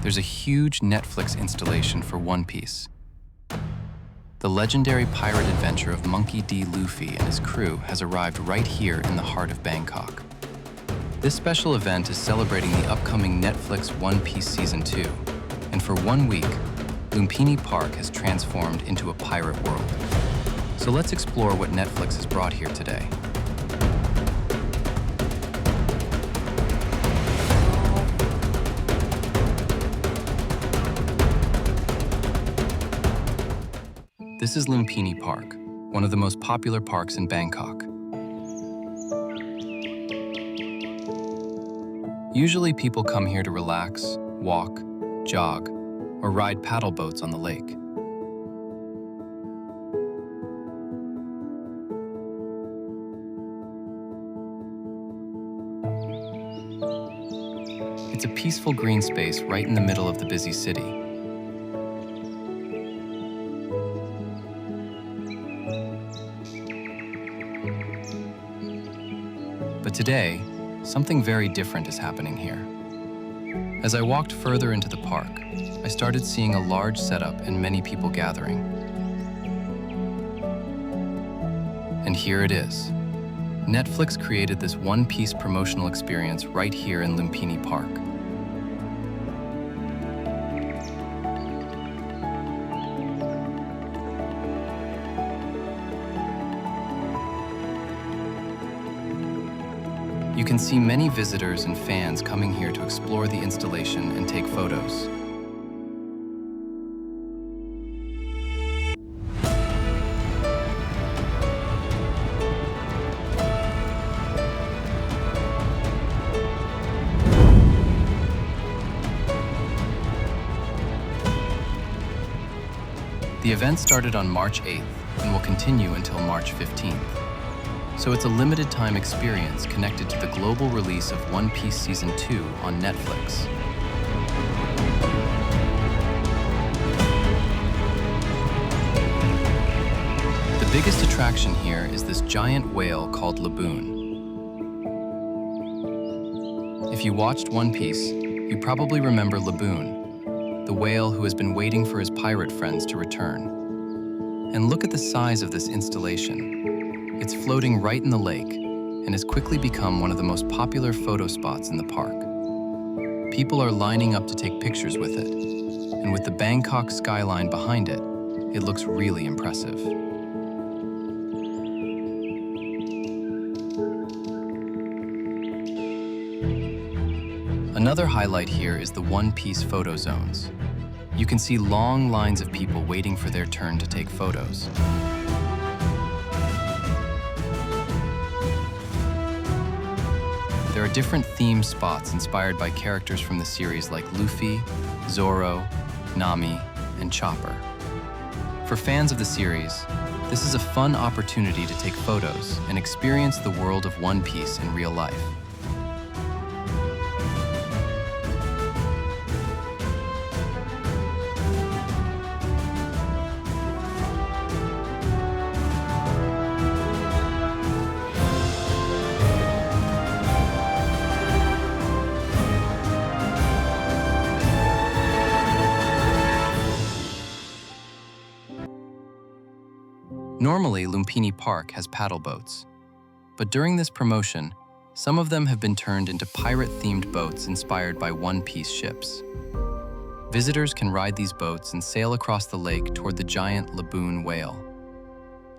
there's a huge Netflix installation for One Piece. The legendary pirate adventure of Monkey D. Luffy and his crew has arrived right here in the heart of Bangkok. This special event is celebrating the upcoming Netflix One Piece Season 2, and for 1 week, Lumphini Park has transformed into a pirate world. So let's explore what Netflix has brought here today. This is Lumphini Park, one of the most popular parks in Bangkok. Usually people come here to relax, walk, jog, or ride paddle boats on the lake. It's a peaceful green space right in the middle of the busy city. But today, something very different is happening here. As I walked further into the park, I started seeing a large setup and many people gathering. And here it is. Netflix created this One Piece promotional experience right here in Lumphini Park. You can see many visitors and fans coming here to explore the installation and take photos. The event started on March 8th and will continue until March 15th. So it's a limited time experience connected to the global release of One Piece Season 2 on Netflix. The biggest attraction here is this giant whale called Laboon. If you watched One Piece, you probably remember Laboon, the whale who has been waiting for his pirate friends to return. And look at the size of this installation. It's floating right in the lake and has quickly become one of the most popular photo spots in the park. People are lining up to take pictures with it, and with the Bangkok skyline behind it, it looks really impressive. Another highlight here is the One Piece photo zones. You can see long lines of people waiting for their turn to take photos. There are different theme spots inspired by characters from the series like Luffy, Zoro, Nami, and Chopper. For fans of the series, this is a fun opportunity to take photos and experience the world of One Piece in real life. Normally, Lumphini Park has paddle boats, but during this promotion, some of them have been turned into pirate-themed boats inspired by One Piece ships. Visitors can ride these boats and sail across the lake toward the giant Laboon whale.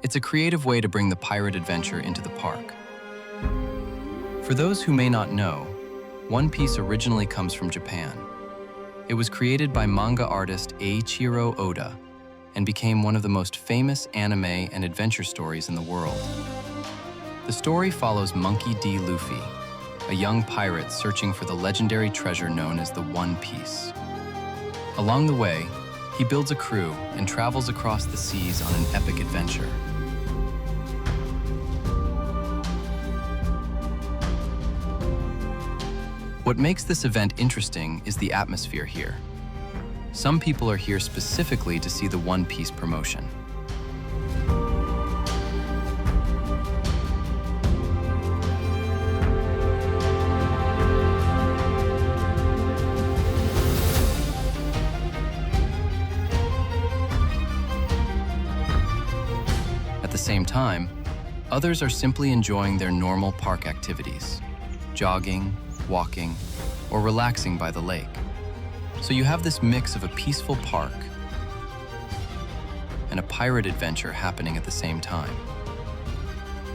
It's a creative way to bring the pirate adventure into the park. For those who may not know, One Piece originally comes from Japan. It was created by manga artist Eiichiro Oda, and became one of the most famous anime and adventure stories in the world. The story follows Monkey D. Luffy, a young pirate searching for the legendary treasure known as the One Piece. Along the way, he builds a crew and travels across the seas on an epic adventure. What makes this event interesting is the atmosphere here. Some people are here specifically to see the One Piece promotion. time, others are simply enjoying their normal park activities, jogging, walking, or relaxing by the lake. So you have this mix of a peaceful park and a pirate adventure happening at the same time.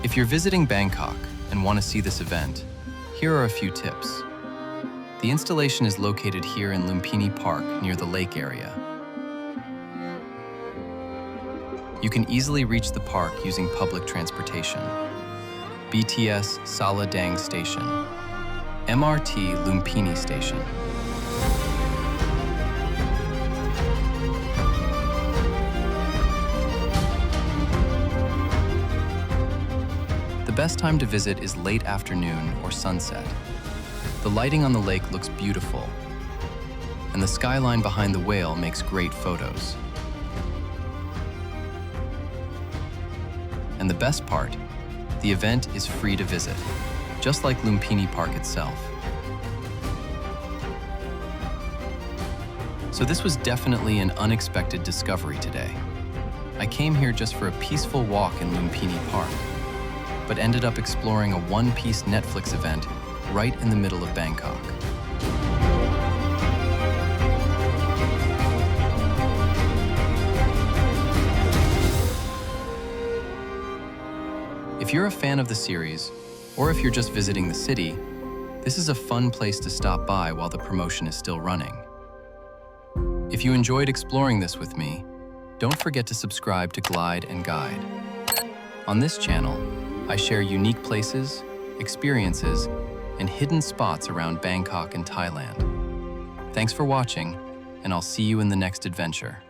If you're visiting Bangkok and want to see this event, here are a few tips. The installation is located here in Lumphini Park near the lake area. You can easily reach the park using public transportation. BTS Saladang Station, MRT Lumphini Station. The best time to visit is late afternoon or sunset. The lighting on the lake looks beautiful, and the skyline behind the whale makes great photos. And the best part, the event is free to visit, just like Lumphini Park itself. So this was definitely an unexpected discovery today. I came here just for a peaceful walk in Lumphini Park, but ended up exploring a one-piece Netflix event right in the middle of Bangkok. If you're a fan of the series, or if you're just visiting the city, this is a fun place to stop by while the promotion is still running. If you enjoyed exploring this with me, don't forget to subscribe to Glide and Guide. On this channel, I share unique places, experiences, and hidden spots around Bangkok and Thailand. Thanks for watching, and I'll see you in the next adventure.